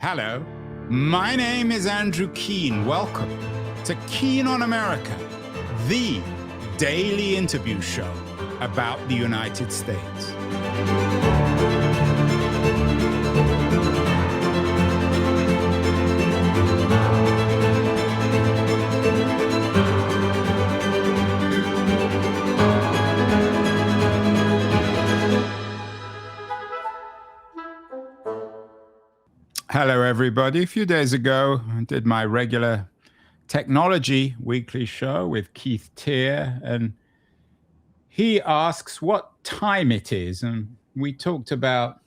Hello, my name is Andrew Keene. Welcome to Keene on America, the daily interview show about the United States. Hello, everybody. A few days ago, I did my regular technology weekly show with Keith Tier, and he asks what time it is. And we talked about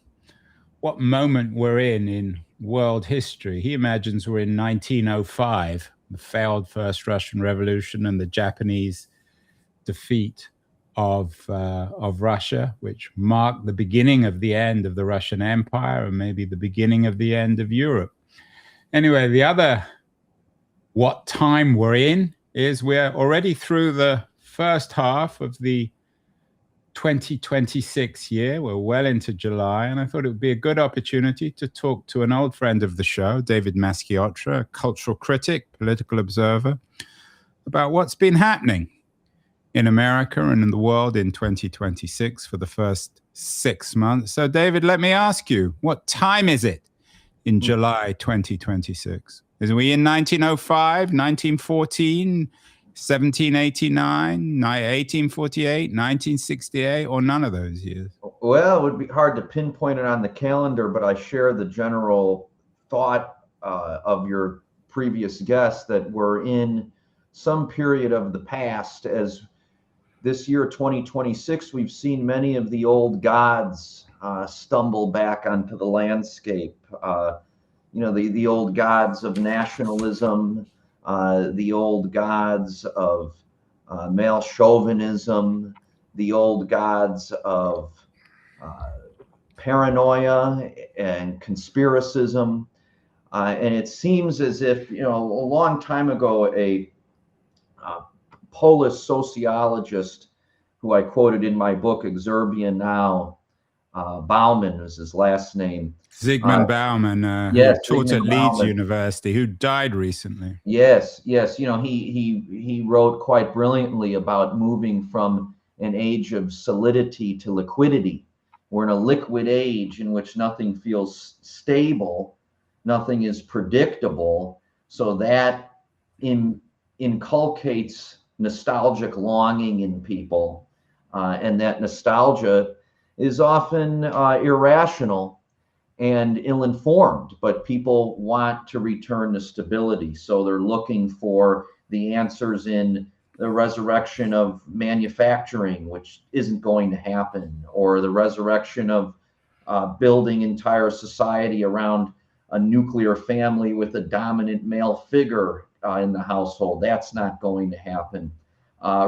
what moment we're in world history. He imagines we're in 1905, the failed First Russian Revolution and the Japanese defeat of Russia, which marked the beginning of the end of the Russian Empire and maybe the beginning of the end of Europe. Anyway, the other what time we're in is we're already through the first half of the 2026 year. We're well into July, and I thought it would be a good opportunity to talk to an old friend of the show, David Masciotra, a cultural critic, political observer, about what's been happening in America and in the world in 2026 for the first 6 months. So, David, let me ask you, what time is it in July 2026? Is we in 1905, 1914, 1789, 1848, 1968, or none of those years? Well, it would be hard to pinpoint it on the calendar, but I share the general thought of your previous guest that we're in some period of the past. As this year, 2026, we've seen many of the old gods stumble back onto the landscape. The old gods of nationalism, the old gods of male chauvinism, the old gods of paranoia and conspiracism. And it seems as if, a long time ago, a Polish sociologist who I quoted in my book, Exurbian Now, Bauman is his last name. Zygmunt Bauman, yes, who taught Zygmunt at Leeds Bauman. University, who died recently. Yes. He wrote quite brilliantly about moving from an age of solidity to liquidity. We're in a liquid age in which nothing feels stable, nothing is predictable. So that inculcates nostalgic longing in people, and that nostalgia is often irrational and ill-informed, but people want to return to stability. So they're looking for the answers in the resurrection of manufacturing, which isn't going to happen, or the resurrection of building entire society around a nuclear family with a dominant male figure in the household. That's not going to happen.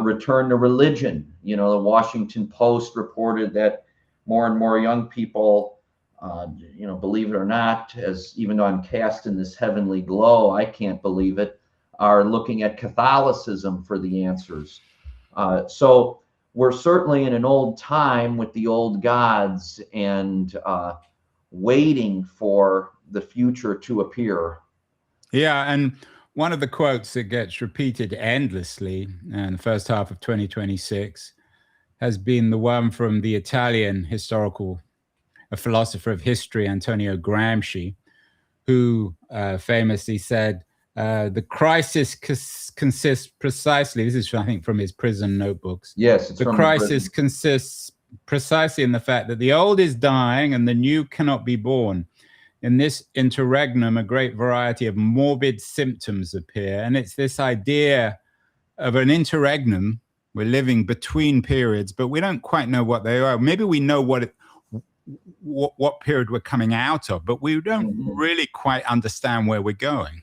Return to religion. The Washington Post reported that more and more young people, believe it or not, even though I'm cast in this heavenly glow, I can't believe it, are looking at Catholicism for the answers. So we're certainly in an old time with the old gods and waiting for the future to appear. Yeah, and one of the quotes that gets repeated endlessly in the first half of 2026 has been the one from the Italian a philosopher of history, Antonio Gramsci, who famously said, the crisis consists precisely, this is, I think, from his prison notebooks. Yes, it's the crisis consists precisely in the fact that the old is dying and the new cannot be born. In this interregnum, a great variety of morbid symptoms appear. And it's this idea of an interregnum. We're living between periods, but we don't quite know what they are. Maybe we know what period we're coming out of, but we don't really quite understand where we're going.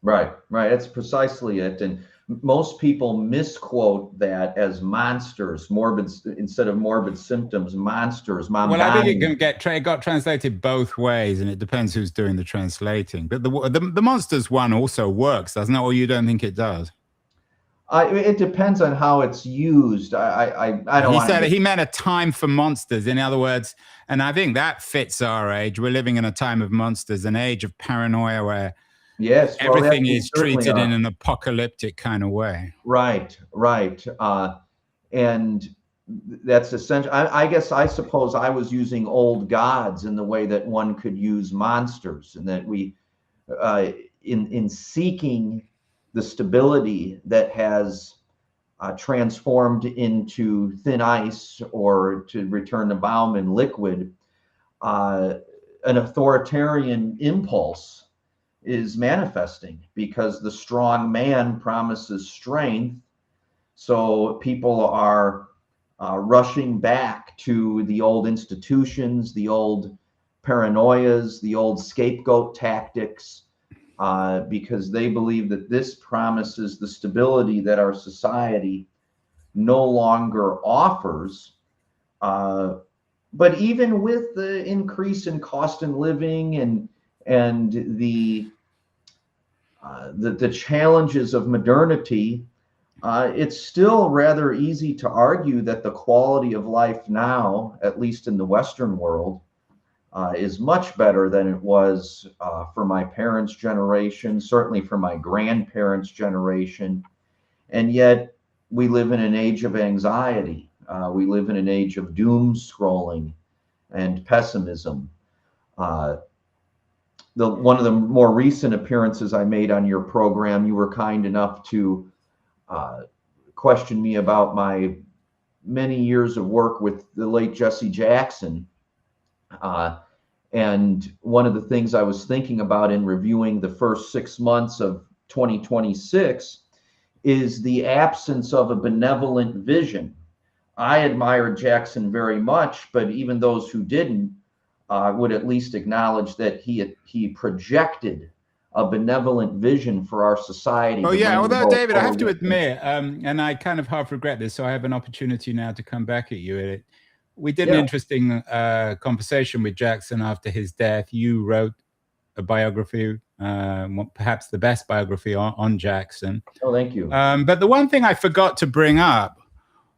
Right. That's precisely it. And most people misquote that as monsters, morbid, instead of morbid symptoms, monsters. Well, I think it got translated both ways, and it depends who's doing the translating. But the monsters one also works, doesn't it? Or you don't think it does? It depends on how it's used. I don't He want to said get. he meant a time for monsters. In other words, and I think that fits our age. We're living in a time of monsters, an age of paranoia where Yes, well, that everything we is certainly treated in are. an apocalyptic kind of way. Right, right. And that's essential. I suppose I was using old gods in the way that one could use monsters, and that we, uh, in seeking the stability that has transformed into thin ice, or to return to Bauman, liquid, uh, an authoritarian impulse is manifesting, because the strong man promises strength. So people are rushing back to the old institutions, the old paranoias, the old scapegoat tactics, because they believe that this promises the stability that our society no longer offers. Uh, but even with the increase in cost of living, and the challenges of modernity, it's still rather easy to argue that the quality of life now, at least in the Western world, is much better than it was for my parents' generation, certainly for my grandparents' generation. And yet, we live in an age of anxiety. We live in an age of doom scrolling and pessimism. Uh, One of the more recent appearances I made on your program, you were kind enough to uh, question me about my many years of work with the late Jesse Jackson. Uh, and one of the things I was thinking about in reviewing the first 6 months of 2026 is the absence of a benevolent vision. I admired Jackson very much, but even those who didn't would at least acknowledge that he projected a benevolent vision for our society. Oh, The yeah. Although, Rainbow David, I have to Coalition. admit, and I kind of half regret this, so I have an opportunity now to come back at you. We did an Yeah. interesting conversation with Jackson after his death. You wrote a biography, perhaps the best biography on Jackson. Oh, thank you. But the one thing I forgot to bring up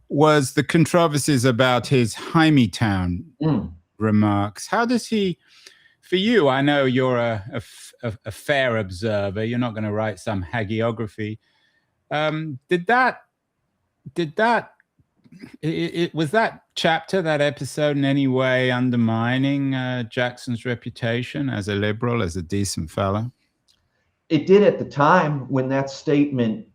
was the controversies about his Hymietown remarks. How does he, for you, I know you're a fair observer, you're not going to write some hagiography. Did that, was that chapter, that episode, in any way undermining Jackson's reputation as a liberal, as a decent fellow? It did at the time when that statement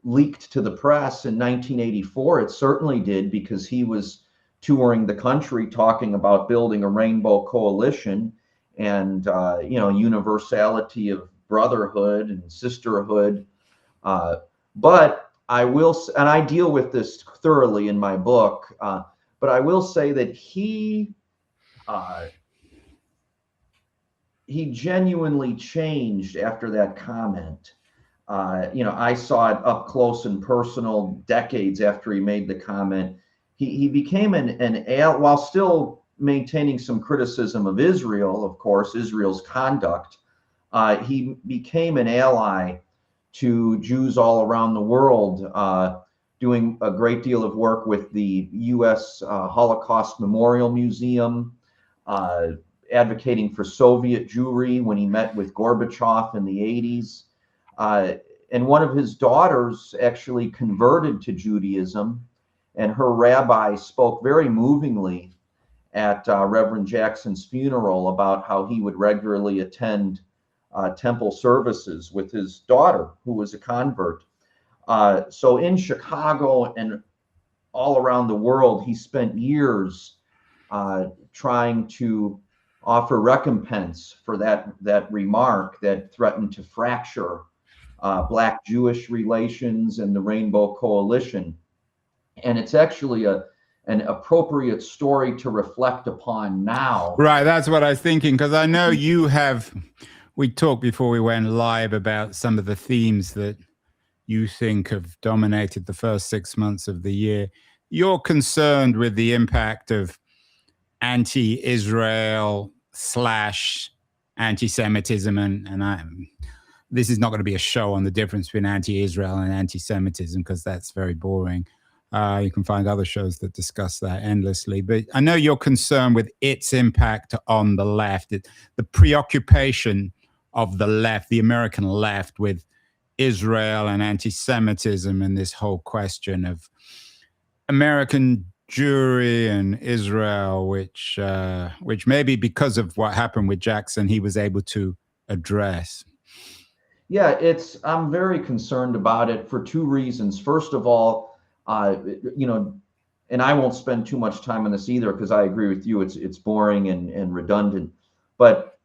leaked to the press in 1984. It certainly did, because he was touring the country talking about building a rainbow coalition, and universality of brotherhood and sisterhood. But I will, and I deal with this thoroughly in my book. But I will say that he genuinely changed after that comment. I saw it up close and personal decades after he made the comment. He became while still maintaining some criticism of Israel, of course, Israel's conduct. He became an ally to Jews all around the world, doing a great deal of work with the U.S. Holocaust Memorial Museum, advocating for Soviet Jewry when he met with Gorbachev in the 80s. And one of his daughters actually converted to Judaism, and her rabbi spoke very movingly at Reverend Jackson's funeral about how he would regularly attend temple services with his daughter, who was a convert. So in Chicago and all around the world, he spent years trying to offer recompense for that remark that threatened to fracture Black-Jewish relations and the Rainbow Coalition. And it's actually an appropriate story to reflect upon now. Right, that's what I was thinking, because I know we talked before we went live about some of the themes that you think have dominated the first 6 months of the year. You're concerned with the impact of anti-Israel / anti-Semitism, and this is not going to be a show on the difference between anti-Israel and anti-Semitism, because that's very boring. You can find other shows that discuss that endlessly. But I know you're concerned with its impact on the left, the preoccupation of the left, the American left, with Israel and anti-Semitism, and this whole question of American Jewry and Israel, which maybe because of what happened with Jackson, he was able to address. Yeah, I'm very concerned about it for two reasons. First of all, and I won't spend too much time on this either, because I agree with you, it's boring and redundant. But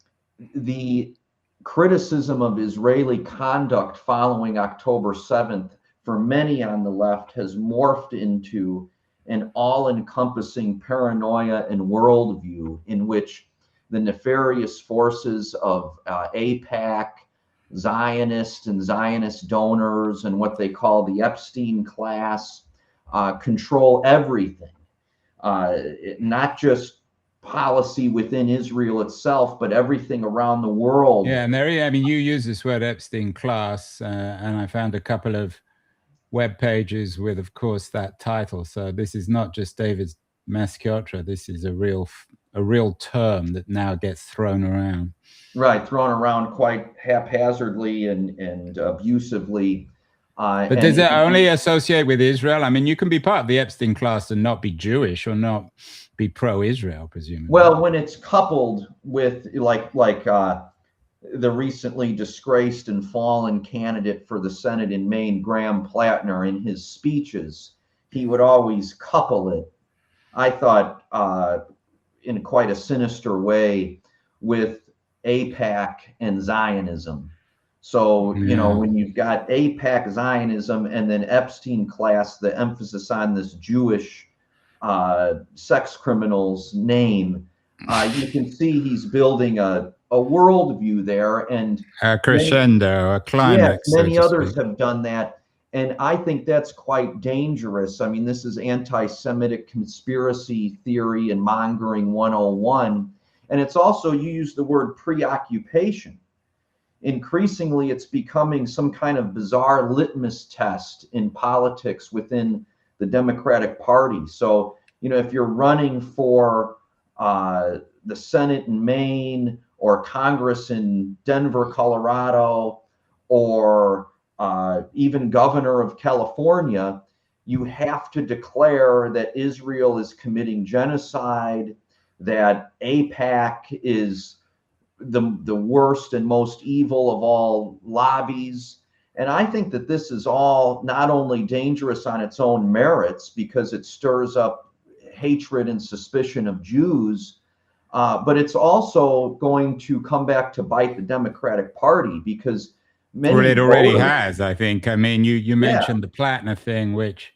the criticism of Israeli conduct following October 7th, for many on the left, has morphed into an all-encompassing paranoia and worldview in which the nefarious forces of AIPAC, Zionists and Zionist donors, and what they call the Epstein class, control everything, not just policy within Israel itself, but everything around the world. Yeah, and you use this word Epstein class, and I found a couple of web pages with, of course, that title. So this is not just David Masciotra. This is a real term that now gets thrown around. Right, thrown around quite haphazardly and abusively. But does it only associate with Israel? I mean, you can be part of the Epstein class and not be Jewish or not be pro-Israel, presumably. Well, when it's coupled with like the recently disgraced and fallen candidate for the Senate in Maine, Graham Plattner, in his speeches, he would always couple it, I thought, in quite a sinister way, with AIPAC and Zionism. So, when you've got AIPAC, Zionism, and then Epstein class, the emphasis on this Jewish sex criminal's name, you can see he's building a worldview there, and a crescendo, a climax. Yes, many others have done that, and I think that's quite dangerous. I mean, this is anti-Semitic conspiracy theory and mongering 101, and it's also, you use the word preoccupation. Increasingly, it's becoming some kind of bizarre litmus test in politics within the Democratic Party. So, if you're running for the Senate in Maine, or Congress in Denver, Colorado, or even governor of California, you have to declare that Israel is committing genocide, that AIPAC is the worst and most evil of all lobbies. And I think that this is all not only dangerous on its own merits, because it stirs up hatred and suspicion of Jews, but it's also going to come back to bite the Democratic Party, because it already has, I think. I mean, you mentioned the Plattner thing, which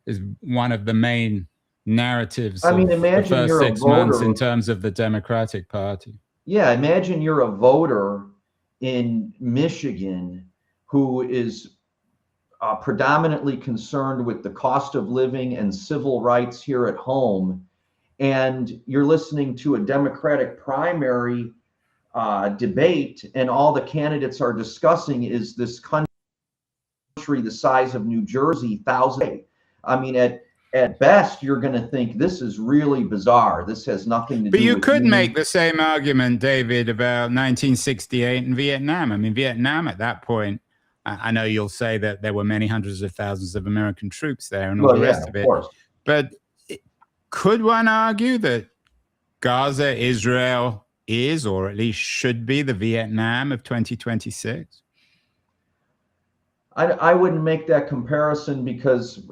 is one of the main narratives of the first 6 months in terms of the Democratic Party. Yeah, imagine you're a voter in Michigan who is predominantly concerned with the cost of living and civil rights here at home, and you're listening to a Democratic primary debate, and all the candidates are discussing is this country the size of New Jersey, thousand. I mean, at best, you're going to think this is really bizarre. This has nothing to do with. But you could make the same argument, David, about 1968 and Vietnam. I mean, Vietnam at that point, I know you'll say that there were many hundreds of thousands of American troops there and all the rest of it. But could one argue that Gaza, Israel is, or at least should be, the Vietnam of 2026? I wouldn't make that comparison, because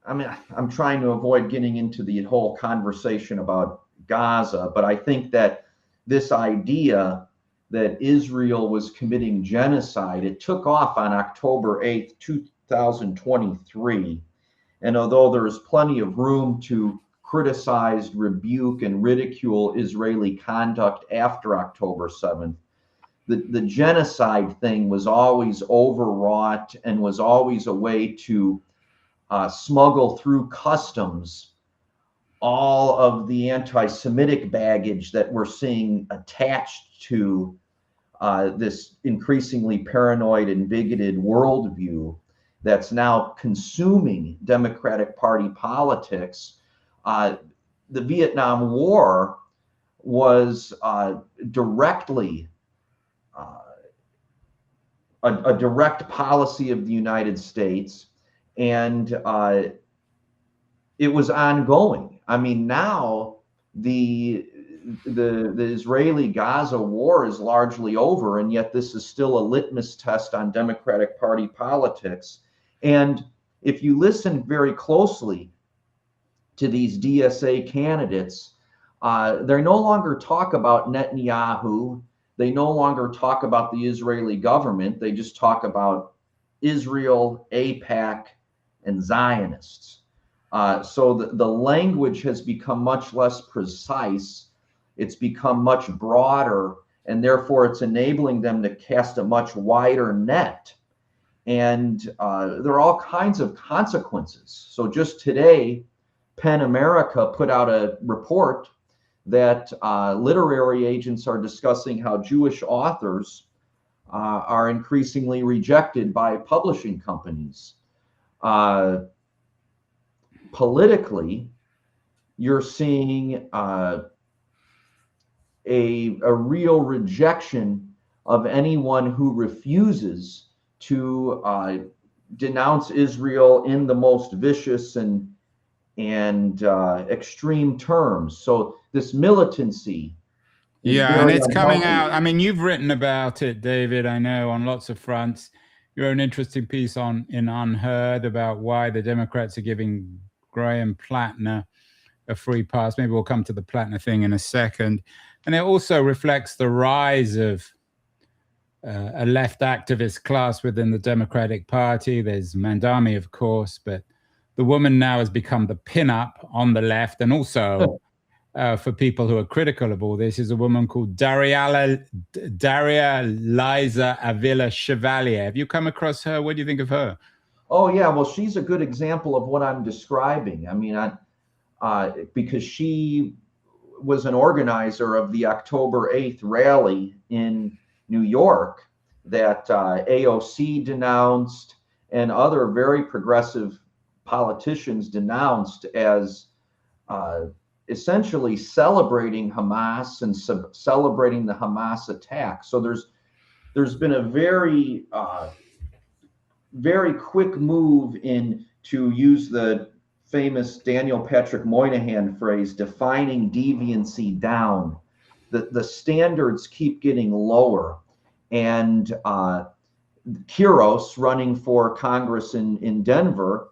I mean, I'm trying to avoid getting into the whole conversation about Gaza, but I think that this idea that Israel was committing genocide, it took off on October 8th, 2023. And although there is plenty of room to criticize, rebuke, and ridicule Israeli conduct after October 7th, the genocide thing was always overwrought and was always a way to smuggle through customs all of the anti-Semitic baggage that we're seeing attached to this increasingly paranoid and bigoted worldview that's now consuming Democratic Party politics. The Vietnam War was directly a direct policy of the United States, and it was ongoing. I mean, now the Israeli-Gaza war is largely over, and yet this is still a litmus test on Democratic Party politics. And if you listen very closely to these DSA candidates, they no longer talk about Netanyahu. They no longer talk about the Israeli government. They just talk about Israel, AIPAC, and Zionists. So the language has become much less precise. It's become much broader, and therefore it's enabling them to cast a much wider net. And there are all kinds of consequences. So just today, PEN America put out a report that literary agents are discussing how Jewish authors are increasingly rejected by publishing companies. Politically, you're seeing a real rejection of anyone who refuses to denounce Israel in the most vicious and extreme terms. So this militancy is Yeah, and very it's coming unhealthy. out. I mean, you've written about it, David, I know, on lots of fronts. You wrote an interesting piece in Unheard about why the Democrats are giving Graham Plattner a free pass. Maybe we'll come to the Plattner thing in a second. And it also reflects the rise of a left activist class within the Democratic Party. There's Mandami, of course, but the woman now has become the pin-up on the left. And also, for people who are critical of all this, is a woman called Daria Liza Avila Chevalier. Have you come across her? What do you think of her? Oh, yeah. Well, she's a good example of what I'm describing. I mean, because she was an organizer of the October 8th rally in New York that AOC denounced and other very progressive politicians denounced as essentially celebrating Hamas and celebrating the Hamas attack. So there's been a very very quick move in, to use the famous Daniel Patrick Moynihan phrase, defining deviancy down. The standards keep getting lower, and Quiros, running for Congress in Denver,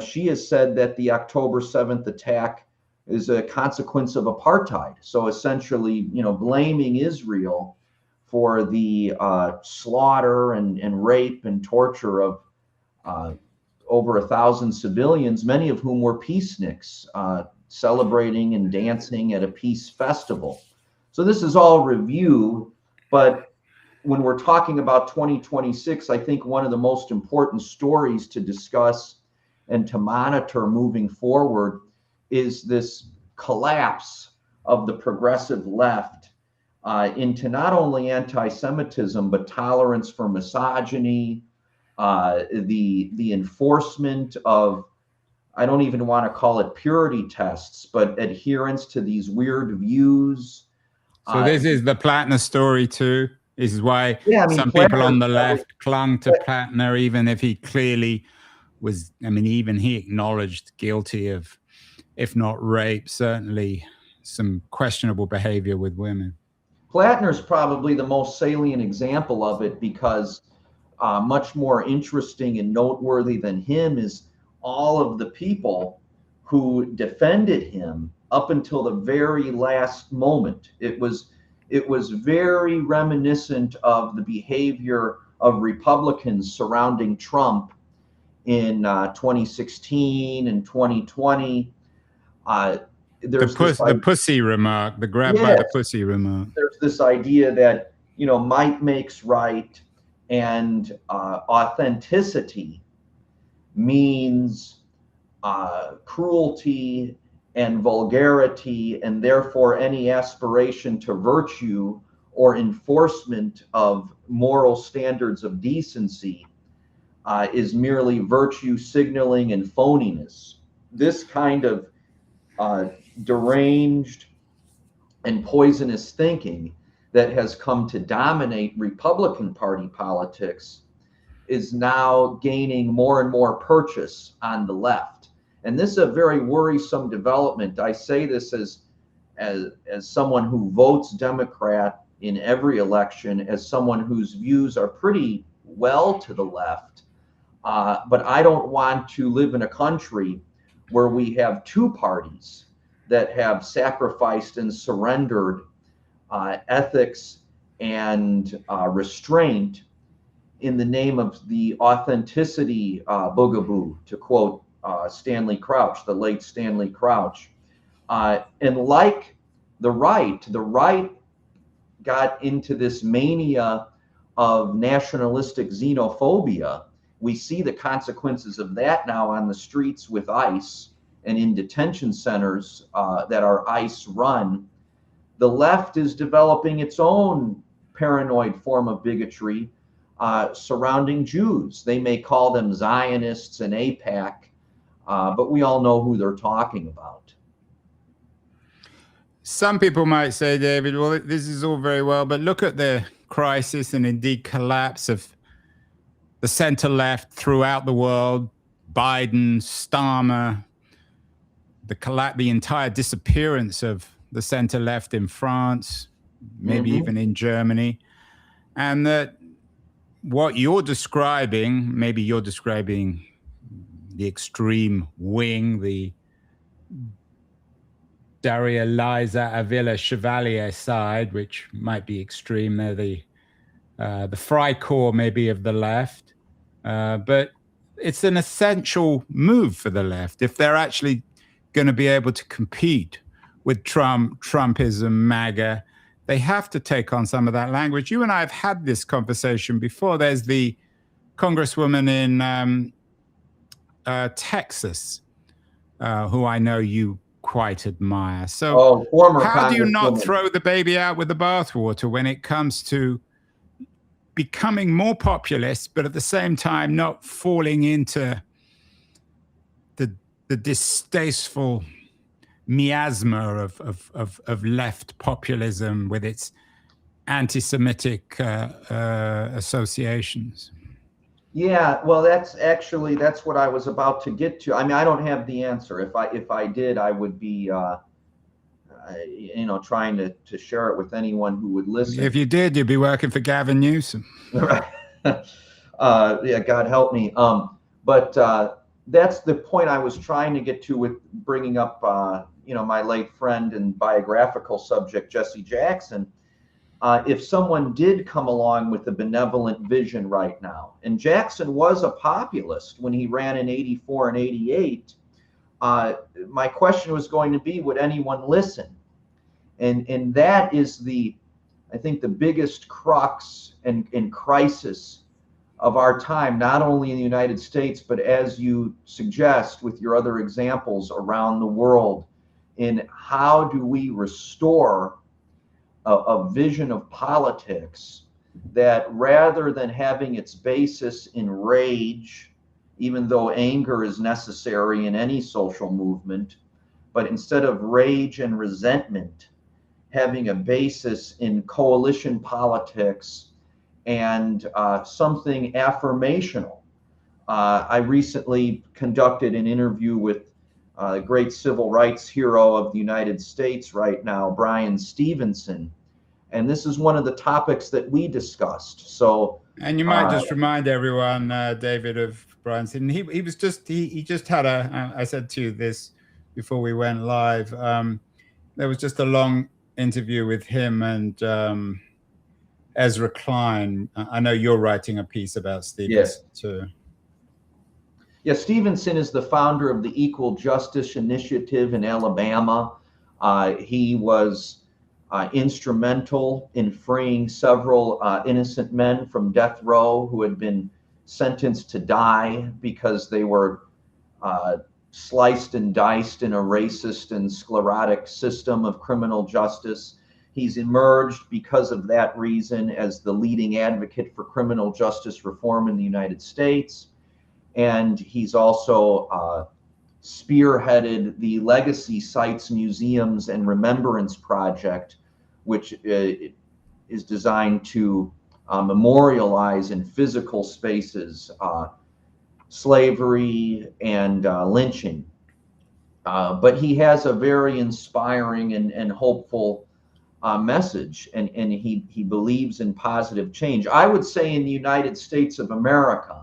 she has said that the October 7th attack is a consequence of apartheid. So essentially, blaming Israel for the slaughter and rape and torture of over 1,000 civilians, many of whom were peaceniks, celebrating and dancing at a peace festival. So this is all review, but when we're talking about 2026, I think one of the most important stories to discuss and to monitor moving forward is this collapse of the progressive left into not only anti-Semitism, but tolerance for misogyny, the enforcement of, I don't even want to call it purity tests, but adherence to these weird views. So this is the Plattner story too. This is why some people on the left clung to Plattner, even if he clearly was, even he acknowledged guilty of, if not rape, certainly some questionable behavior with women. Plattner's probably the most salient example of it, because much more interesting and noteworthy than him is all of the people who defended him up until the very last moment. It was very reminiscent of the behavior of Republicans surrounding Trump in 2016 and 2020. The pussy remark, the grab by the pussy remark. There's this idea that, might makes right, and authenticity means cruelty and vulgarity, and therefore any aspiration to virtue or enforcement of moral standards of decency is merely virtue signaling and phoniness. This kind of deranged and poisonous thinking that has come to dominate Republican Party politics is now gaining more and more purchase on the left. And this is a very worrisome development. I say this as someone who votes Democrat in every election, as someone whose views are pretty well to the left. But I don't want to live in a country where we have two parties that have sacrificed and surrendered ethics and restraint in the name of the authenticity boogaboo, to quote Stanley Crouch, the late Stanley Crouch. And like the right got into this mania of nationalistic xenophobia. We see the consequences of that now on the streets with ICE and in detention centers that are ICE run. The left is developing its own paranoid form of bigotry surrounding Jews. They may call them Zionists and AIPAC, but we all know who they're talking about. Some people might say, David, well, this is all very well, but look at the crisis and indeed collapse of the center left throughout the world. Biden, Starmer, the entire disappearance of the center left in France, maybe even in Germany. And that what you're describing, maybe you're describing the extreme wing, the Daria Liza Avila Chevalier side, which might be extreme. They're the Freikorps maybe of the left. But it's an essential move for the left if they're actually going to be able to compete with Trumpism, MAGA. They have to take on some of that language. You and I have had this conversation before. There's the congresswoman in Texas, who I know you quite admire. So how do you not throw the baby out with the bathwater when it comes to becoming more populist, but at the same time not falling into the distasteful miasma of left populism with its anti-Semitic associations? Yeah, well, that's what I was about to get to. I mean, I don't have the answer. If I did, I would be, trying to share it with anyone who would listen. If you did, you'd be working for Gavin Newsom. Right. Yeah, God help me. But that's the point I was trying to get to with bringing up, my late friend and biographical subject, Jesse Jackson. If someone did come along with a benevolent vision right now, and Jackson was a populist when he ran in 84 and 88, my question was going to be, would anyone listen? And that is I think the biggest crux and crisis of our time, not only in the United States, but as you suggest with your other examples around the world, in how do we restore a vision of politics that, rather than having its basis in rage, even though anger is necessary in any social movement, but instead of rage and resentment, having a basis in coalition politics and something affirmational. I recently conducted an interview with a great civil rights hero of the United States right now, Brian Stevenson. And this is one of the topics that we discussed. So, and you might just remind everyone, David, of Brian Stevenson. He just had I said to you this before we went live. There was just a long interview with him and Ezra Klein. I know you're writing a piece about Stevenson too. Yeah, Stevenson is the founder of the Equal Justice Initiative in Alabama. He was instrumental in freeing several innocent men from death row who had been sentenced to die because they were sliced and diced in a racist and sclerotic system of criminal justice. He's emerged because of that reason as the leading advocate for criminal justice reform in the United States. And he's also spearheaded the Legacy Sites, Museums, and Remembrance Project, which is designed to memorialize in physical spaces slavery and lynching. But he has a very inspiring and hopeful message, and he believes in positive change. I would say in the United States of America,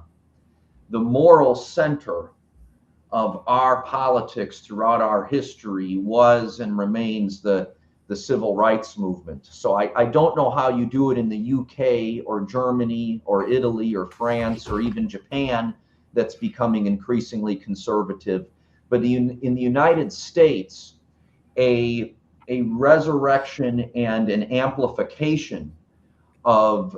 the moral center of our politics throughout our history was and remains the civil rights movement. So I don't know how you do it in the UK or Germany or Italy or France or even Japan, that's becoming increasingly conservative. But in the United States, a resurrection and an amplification of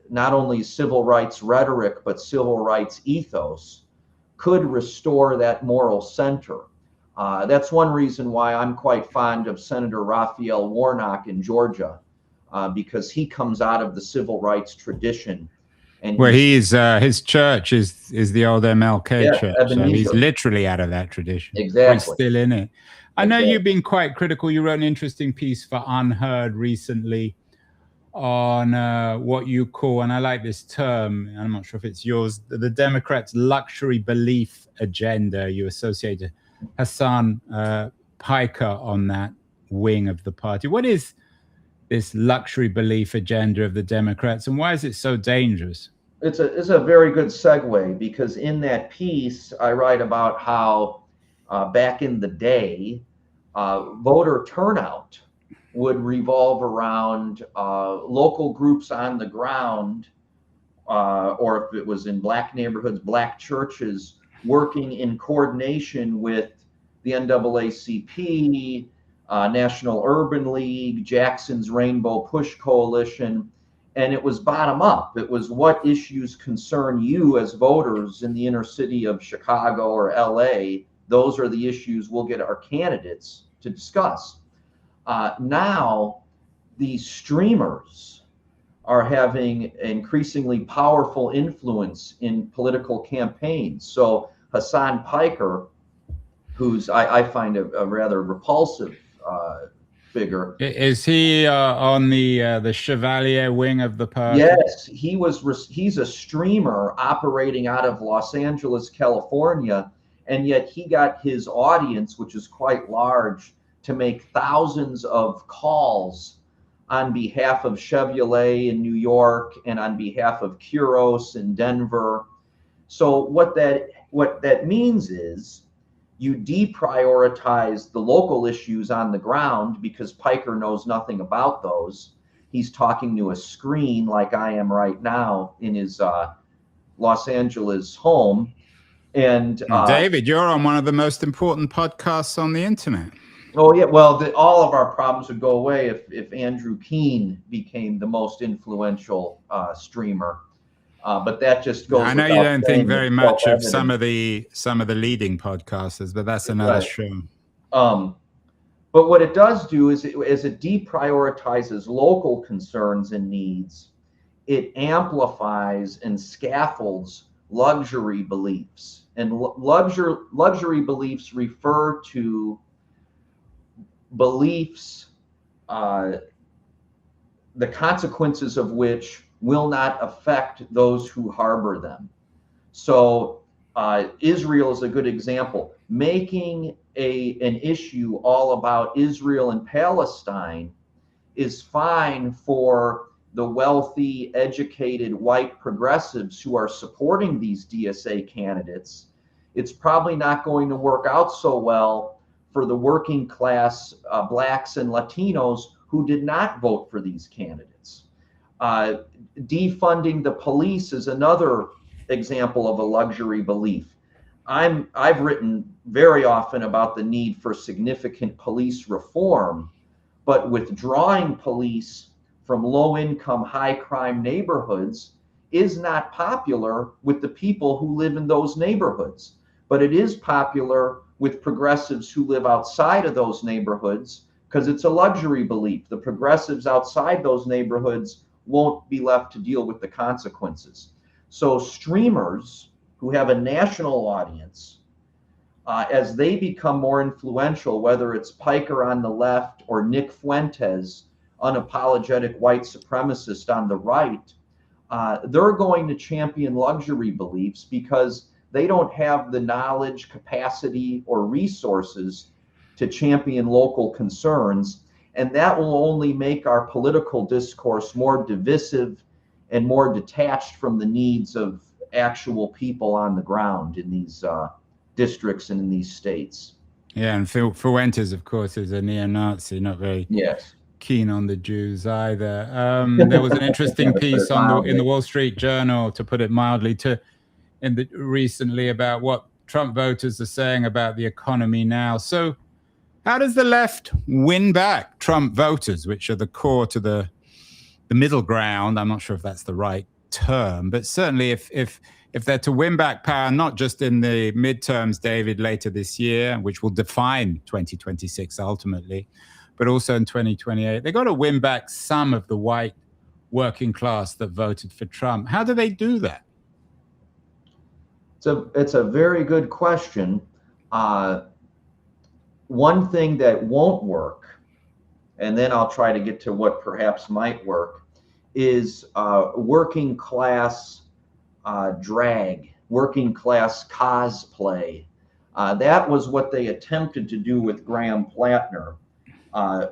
not only civil rights rhetoric, but civil rights ethos could restore that moral center. That's one reason why I'm quite fond of Senator Raphael Warnock in Georgia, because he comes out of the civil rights tradition. And well, his church is the old MLK church, Ebenezer. So he's literally out of that tradition. Exactly. He's still in it. I know you've been quite critical. You wrote an interesting piece for Unheard recently on what you call, and I like this term, I'm not sure if it's yours, the Democrats' luxury belief agenda. You associated Hassan Piker on that wing of the party. What is this luxury belief agenda of the Democrats, and why is it so dangerous? It's a very good segue, because in that piece I write about how back in the day, voter turnout would revolve around local groups on the ground, or if it was in black neighborhoods, black churches working in coordination with the NAACP, National Urban League, Jackson's Rainbow Push Coalition. And it was bottom up. It was, what issues concern you as voters in the inner city of Chicago or LA? Those are the issues we'll get our candidates to discuss. Now, these streamers are having increasingly powerful influence in political campaigns. So Hassan Piker, who's I find a rather repulsive figure. Is he on the Chevalier wing of the party? Yes, he's a streamer operating out of Los Angeles, California, and yet he got his audience, which is quite large, to make thousands of calls on behalf of Chevrolet in New York and on behalf of Kuros in Denver. So what that means is you deprioritize the local issues on the ground, because Piker knows nothing about those. He's talking to a screen like I am right now in his Los Angeles home. And David, you're on one of the most important podcasts on the internet. Oh yeah, well, all of our problems would go away if Andrew Keene became the most influential streamer. But that just goes. I know you don't think very much of some of the leading podcasters, but that's another show. But what it does do is, as it deprioritizes local concerns and needs, it amplifies and scaffolds luxury beliefs. And luxury beliefs refer to beliefs, the consequences of which will not affect those who harbor them. So Israel is a good example. Making an issue all about Israel and Palestine is fine for the wealthy, educated, white progressives who are supporting these DSA candidates. It's probably not going to work out so well for the working class blacks and Latinos who did not vote for these candidates. Defunding the police is another example of a luxury belief. I've written very often about the need for significant police reform, but withdrawing police from low-income, high-crime neighborhoods is not popular with the people who live in those neighborhoods. But it is popular with progressives who live outside of those neighborhoods, because it's a luxury belief. The progressives outside those neighborhoods won't be left to deal with the consequences. So streamers who have a national audience, as they become more influential, whether it's Piker on the left or Nick Fuentes, unapologetic white supremacist on the right, they're going to champion luxury beliefs because they don't have the knowledge, capacity, or resources to champion local concerns. And that will only make our political discourse more divisive and more detached from the needs of actual people on the ground in these districts and in these states. Yeah, and Fuentes, of course, is a neo-Nazi, not very Yes. keen on the Jews either. There was an interesting piece in the Wall Street Journal, to put it mildly, recently about what Trump voters are saying about the economy now. So how does the left win back Trump voters, which are the core to the middle ground? I'm not sure if that's the right term, but certainly if they're to win back power, not just in the midterms, David, later this year, which will define 2026 ultimately, but also in 2028, they've got to win back some of the white working class that voted for Trump. How do they do that? It's a very good question. One thing that won't work, and then I'll try to get to what perhaps might work, is working class drag, working class cosplay. That was what they attempted to do with Graham Plattner,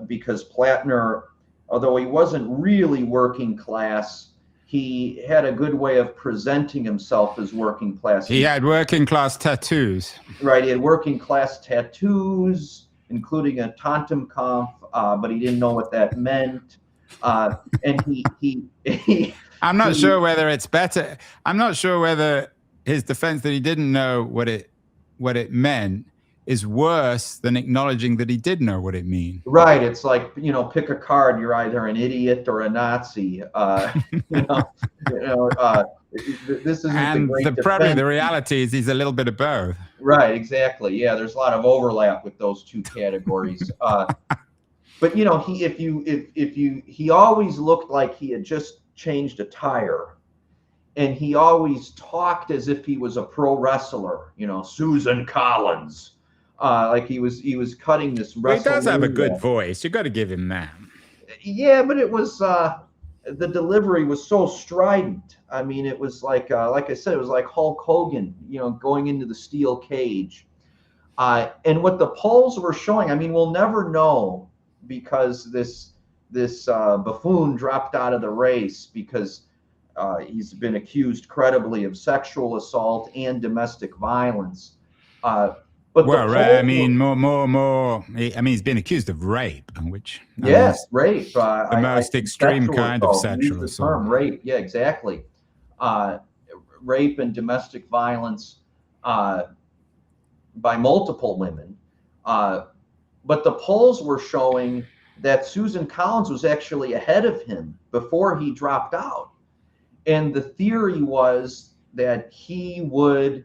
because Plattner, although he wasn't really working class, he had a good way of presenting himself as working class. He had working class tattoos. Right, he had working class tattoos, including a Tantumkampf, but he didn't know what that meant. And he I'm not sure whether it's better. I'm not sure whether his defense that he didn't know what it meant is worse than acknowledging that he did know what it means. Right. It's like, pick a card. You're either an idiot or a Nazi. This isn't probably the reality is he's a little bit of both. Right. Exactly. Yeah. There's a lot of overlap with those two categories. But he always looked like he had just changed a tire, and he always talked as if he was a pro wrestler. Susan Collins. Like he was cutting this wrestling. He does have a good voice. You got to give him that. Yeah, but it was the delivery was so strident. I mean, it was like I said, it was like Hulk Hogan, going into the steel cage. And what the polls were showing, I mean, we'll never know, because this buffoon dropped out of the race because he's been accused credibly of sexual assault and domestic violence. But I mean, more. I mean, he's been accused of rape, which rape, the most extreme kind of sexual assault. Term rape, yeah, exactly. Rape and domestic violence by multiple women. But the polls were showing that Susan Collins was actually ahead of him before he dropped out, and the theory was that he would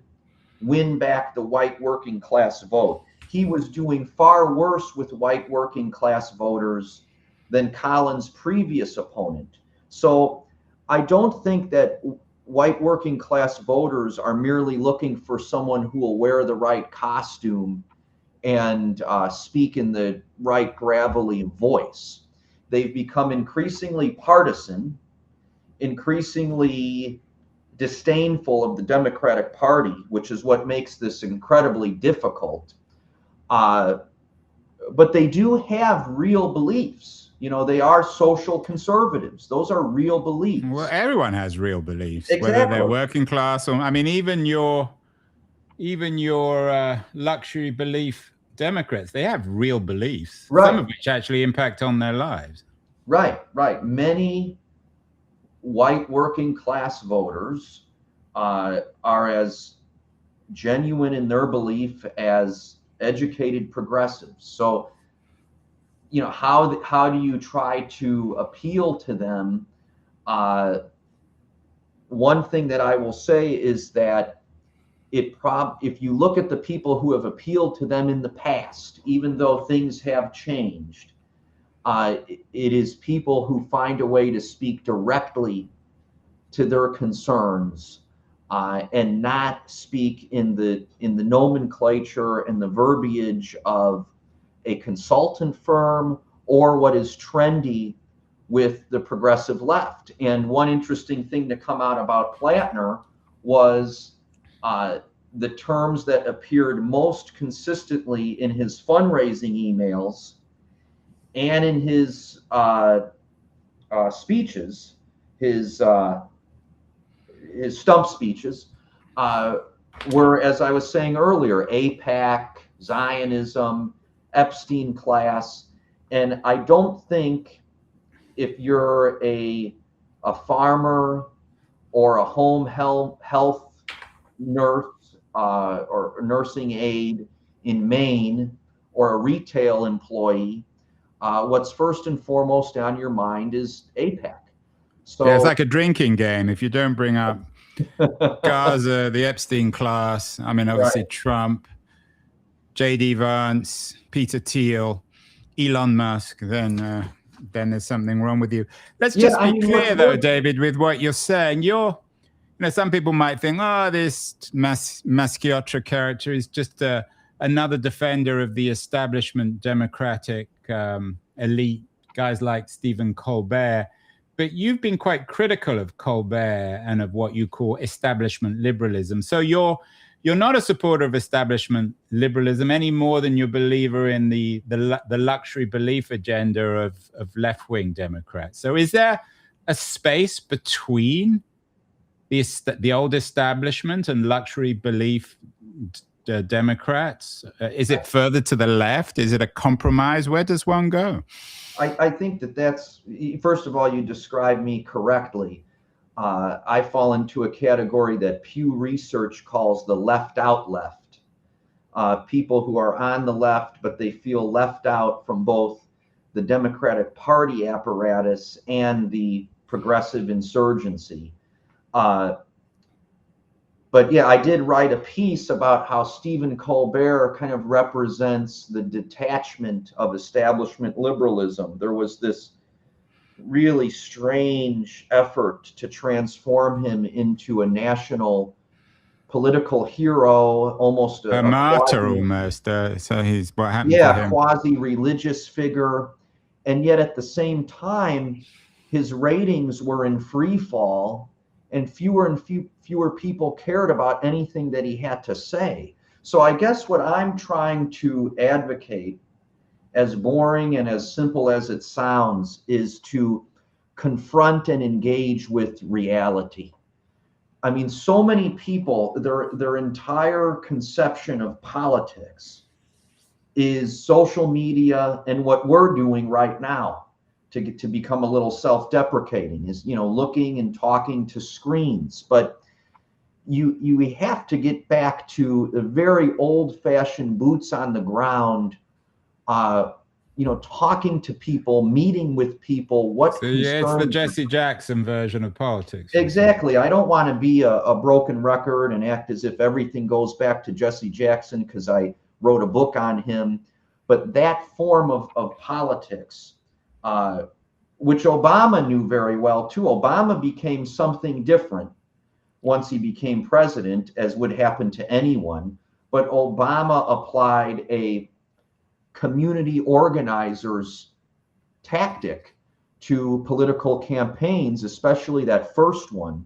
win back the white working class vote. He was doing far worse with white working class voters than Collins' previous opponent. So I don't think that white working class voters are merely looking for someone who will wear the right costume and speak in the right gravelly voice. They've become increasingly partisan, increasingly disdainful of the Democratic Party, which is what makes this incredibly difficult. But they do have real beliefs. They are social conservatives. Those are real beliefs. Well, everyone has real beliefs, exactly. Whether they're working class or, I mean, even your luxury belief Democrats, they have real beliefs, right, some of which actually impact on their lives. Right. Many white working class voters are as genuine in their belief as educated progressives. So, how do you try to appeal to them? One thing that I will say is that if you look at the people who have appealed to them in the past, even though things have changed, It is people who find a way to speak directly to their concerns, and not speak in the nomenclature and the verbiage of a consultant firm or what is trendy with the progressive left. And one interesting thing to come out about Plattner was the terms that appeared most consistently in his fundraising emails and in his speeches, his stump speeches, were, as I was saying earlier, AIPAC, Zionism, Epstein class. And I don't think if you're a farmer or a home health nurse or nursing aide in Maine or a retail employee, what's first and foremost on your mind is AIPAC. So yeah, it's like a drinking game. If you don't bring up Gaza, the Epstein class, I mean, obviously right. Trump, J.D. Vance, Peter Thiel, Elon Musk, then there's something wrong with you. Let's just be clear, though, David, with what you're saying. Some people might think, oh, this Masciotra character is just another defender of the establishment Democratic elite, guys like Stephen Colbert. But you've been quite critical of Colbert and of what you call establishment liberalism. So you're not a supporter of establishment liberalism any more than you're a believer in the luxury belief agenda of left-wing Democrats. So is there a space between the old establishment and luxury belief Democrats? Is it further to the left? Is it a compromise? Where does one go? I think that's, first of all, you described me correctly. I fall into a category that Pew Research calls the left out left. People who are on the left, but they feel left out from both the Democratic Party apparatus and the progressive insurgency. But yeah, I did write a piece about how Stephen Colbert kind of represents the detachment of establishment liberalism. There was this really strange effort to transform him into a national political hero, almost a martyr, almost. So he's what happened to him? Quasi-religious figure, and yet at the same time, his ratings were in free fall, and fewer people cared about anything that he had to say. So I guess what I'm trying to advocate, as boring and as simple as it sounds, is to confront and engage with reality. I mean, so many people, their entire conception of politics is social media and what we're doing right now to become a little self-deprecating is, looking and talking to screens. But you have to get back to the very old-fashioned boots on the ground, talking to people, meeting with people. So yeah, it's the Jesse Jackson version of politics. Exactly. I don't want to be a broken record and act as if everything goes back to Jesse Jackson because I wrote a book on him. But that form of politics, which Obama knew very well too. Obama became something different once he became president, as would happen to anyone. But Obama applied a community organizer's tactic to political campaigns, especially that first one.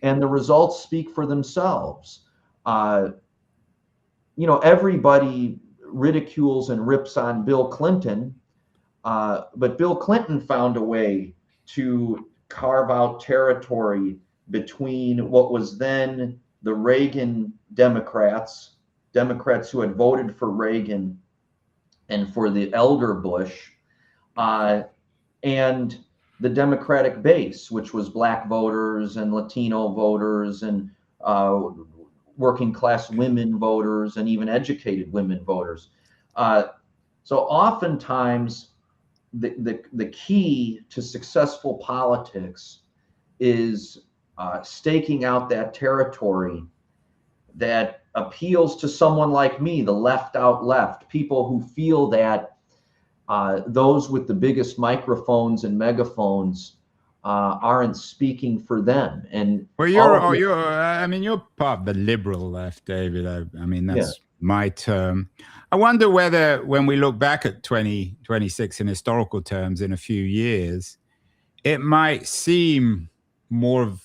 And the results speak for themselves. Everybody ridicules and rips on Bill Clinton, but Bill Clinton found a way to carve out territory between what was then the Reagan Democrats who had voted for Reagan and for the elder Bush, and the Democratic base, which was Black voters and Latino voters and working class women voters and even educated women voters. So oftentimes the key to successful politics is staking out that territory that appeals to someone like me, the left out left, people who feel that those with the biggest microphones and megaphones aren't speaking for them. And Well, I mean, you're part of the liberal left, David. I mean, yeah, that's my term. I wonder whether, when we look back at 2026 in historical terms in a few years, it might seem more of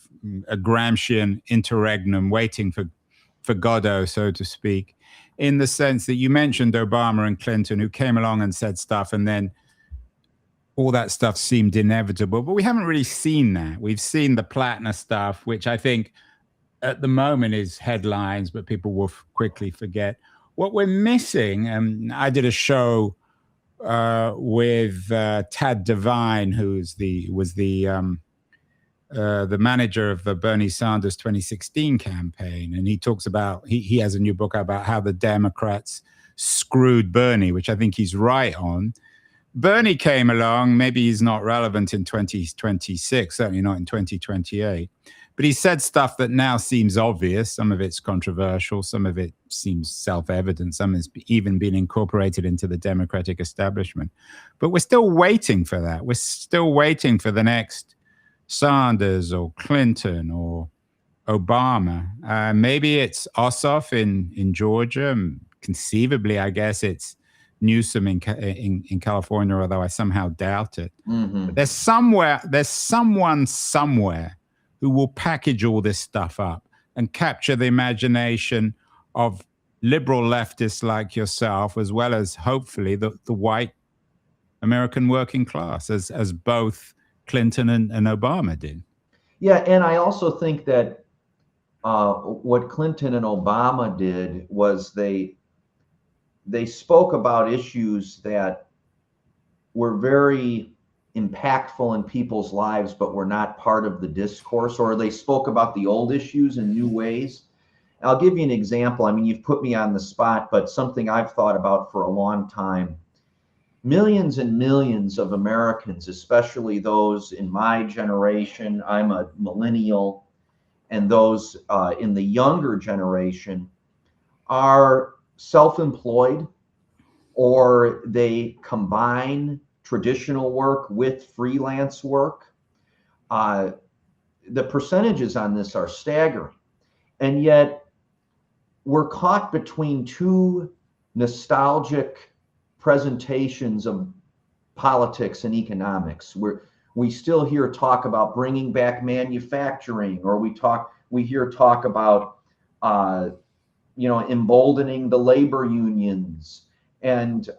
a Gramscian interregnum waiting for Godot, so to speak, in the sense that you mentioned Obama and Clinton, who came along and said stuff, and then all that stuff seemed inevitable. But we haven't really seen that. We've seen the Plattner stuff, which I think at the moment is headlines, but people will quickly forget. What we're missing, and I did a show with Tad Devine, who was the manager of the Bernie Sanders 2016 campaign, and he talks about he has a new book about how the Democrats screwed Bernie, which I think he's right on. Bernie came along. Maybe he's not relevant in 2026, certainly not in 2028. But he said stuff that now seems obvious. Some of it's controversial. Some of it seems self-evident. Some has even been incorporated into the Democratic establishment. But we're still waiting for that. We're still waiting for the next Sanders or Clinton or Obama. Maybe it's Ossoff in Georgia. Conceivably, I guess it's Newsom in California, although I somehow doubt it. Mm-hmm. But there's someone somewhere who will package all this stuff up and capture the imagination of liberal leftists like yourself, as well as hopefully the white American working class, as both Clinton and Obama did. Yeah, and I also think that what Clinton and Obama did was they spoke about issues that were very impactful in people's lives, but were not part of the discourse, or they spoke about the old issues in new ways. I'll give you an example. I mean, you've put me on the spot, but something I've thought about for a long time. Millions and millions of Americans, especially those in my generation, I'm a millennial, and those in the younger generation are self-employed, or they combine traditional work with freelance work. The percentages on this are staggering. And yet we're caught between two nostalgic presentations of politics and economics, where we still hear talk about bringing back manufacturing, or we hear talk about emboldening the labor unions, and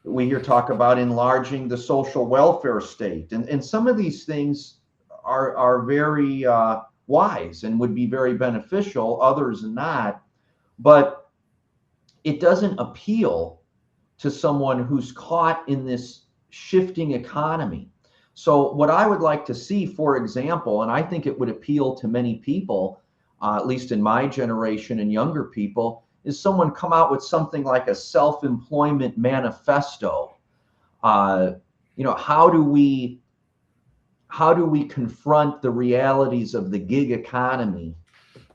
we hear talk about enlarging the social welfare state, and some of these things are very wise and would be very beneficial, others not, but it doesn't appeal to someone who's caught in this shifting economy. So what I would like to see, for example, and I think it would appeal to many people, at least in my generation and younger people, is someone come out with something like a self-employment manifesto. How do we confront the realities of the gig economy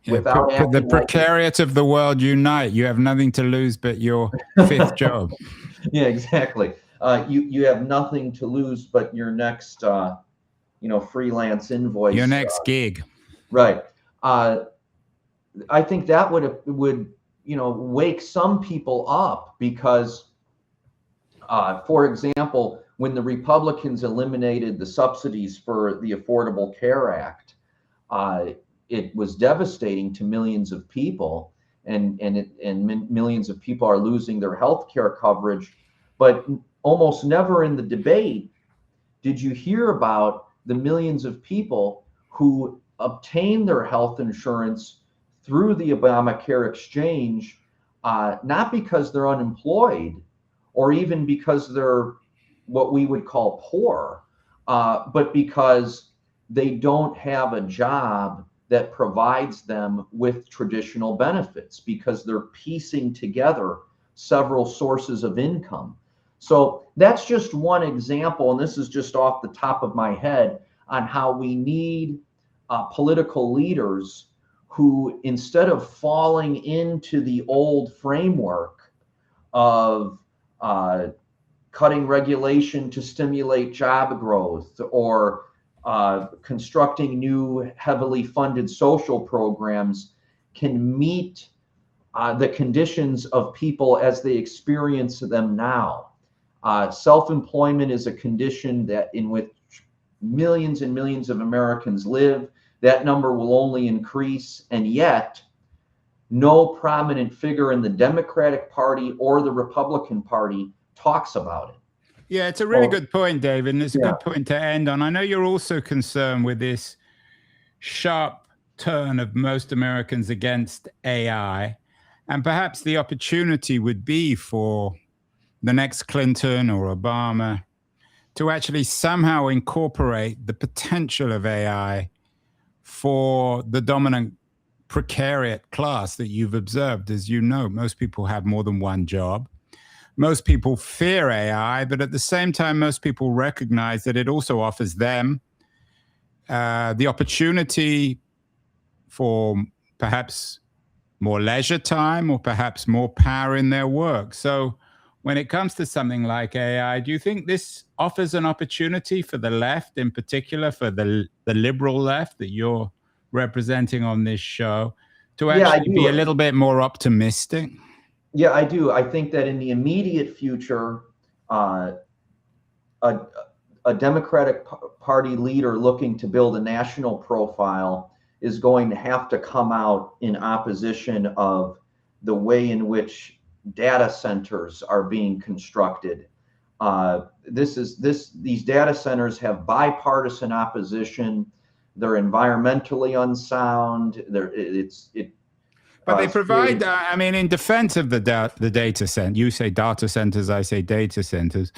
without acting the precariat of the world unite? You have nothing to lose but your fifth job. Yeah, exactly. You have nothing to lose but your next freelance invoice. Your next gig. Right. I think that would wake some people up, because for example, when the Republicans eliminated the subsidies for the Affordable Care Act, it was devastating to millions of people, and millions of people are losing their health care coverage. But almost never in the debate did you hear about the millions of people who obtained their health insurance through the Obamacare exchange, not because they're unemployed or even because they're what we would call poor, but because they don't have a job that provides them with traditional benefits, because they're piecing together several sources of income. So that's just one example, and this is just off the top of my head, on how we need political leaders who, instead of falling into the old framework of cutting regulation to stimulate job growth, or constructing new heavily funded social programs can meet the conditions of people as they experience them now. Self-employment is a condition that in which millions and millions of Americans live. That number will only increase, and yet no prominent figure in the Democratic Party or the Republican Party talks about it. Yeah, it's a really good point, David, and it's a Yeah. good point to end on. I know you're also concerned with this sharp turn of most Americans against AI, and perhaps the opportunity would be for the next Clinton or Obama to actually somehow incorporate the potential of AI for the dominant precariat class that you've observed. As you know, most people have more than one job. Most people fear AI, but at the same time, most people recognize that it also offers them the opportunity for perhaps more leisure time or perhaps more power in their work. So when it comes to something like AI, do you think this offers an opportunity for the left, in particular for the liberal left that you're representing on this show, to actually be a little bit more optimistic? Yeah, I do. I think that in the immediate future, a Democratic Party leader looking to build a national profile is going to have to come out in opposition of the way in which data centers are being constructed. These data centers have bipartisan opposition. They're environmentally unsound. But they provide, I mean, in defense of the data center, you say data centers, I say data centers.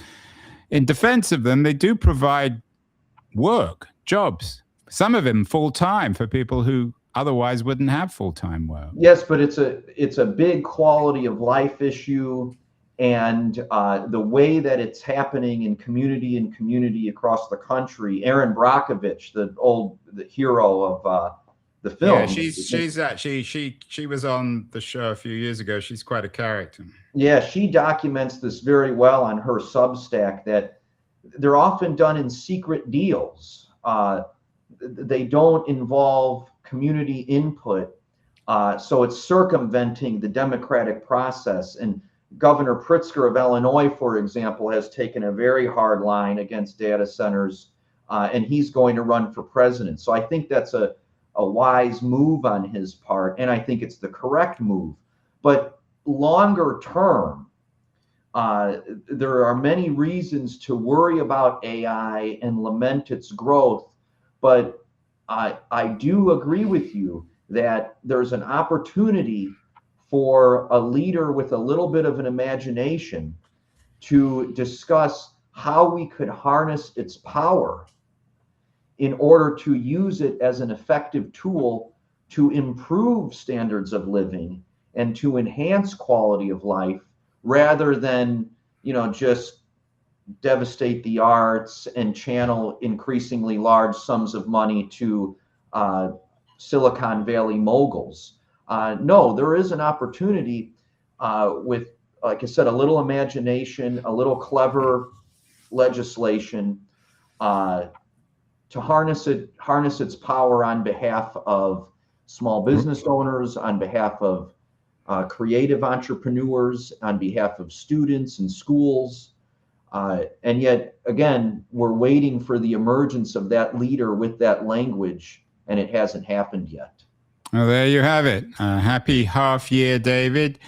In defense of them, they do provide work, jobs, some of them full-time for people who otherwise wouldn't have full-time work. Yes, but it's a big quality of life issue, and the way that it's happening in community across the country. Erin Brockovich, the hero of the film. Yeah, she's actually she was on the show a few years ago. She's quite a character. Yeah, she documents this very well on her Substack, that they're often done in secret deals. They don't involve community input, so it's circumventing the democratic process. And Governor Pritzker of Illinois, for example, has taken a very hard line against data centers, and he's going to run for president. So I think that's a wise move on his part, and I think it's the correct move. But longer term, there are many reasons to worry about AI and lament its growth, but I do agree with you that there's an opportunity for a leader with a little bit of an imagination to discuss how we could harness its power in order to use it as an effective tool to improve standards of living and to enhance quality of life, rather than, just devastate the arts and channel increasingly large sums of money to Silicon Valley moguls. No, there is an opportunity with, like I said, a little imagination, a little clever legislation, to harness its power on behalf of small business owners, on behalf of creative entrepreneurs, on behalf of students and schools. And yet, again, we're waiting for the emergence of that leader with that language, and it hasn't happened yet. Well, there you have it. Happy half year, David.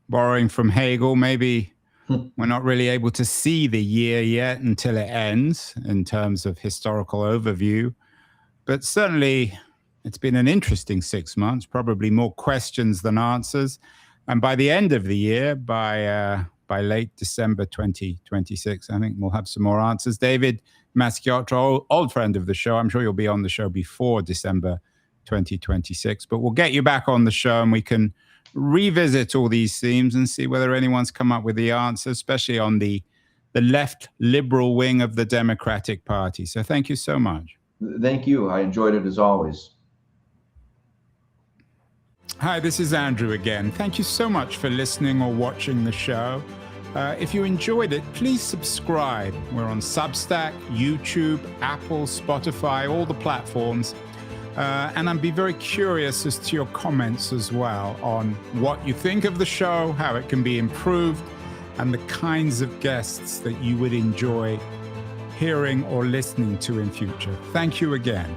Borrowing from Hegel, maybe we're not really able to see the year yet until it ends in terms of historical overview. But certainly, it's been an interesting 6 months, probably more questions than answers. And by the end of the year, by late December 2026, I think we'll have some more answers. David Masciotra, old friend of the show. I'm sure you'll be on the show before December 2026, but we'll get you back on the show and we can revisit all these themes and see whether anyone's come up with the answer, especially on the left liberal wing of the Democratic Party. So thank you so much. Thank you. I enjoyed it as always. Hi, this is Andrew again. Thank you so much for listening or watching the show. If you enjoyed it, please subscribe. We're on Substack, YouTube, Apple, Spotify, all the platforms. And I'd be very curious as to your comments as well on what you think of the show, how it can be improved, and the kinds of guests that you would enjoy hearing or listening to in future. Thank you again.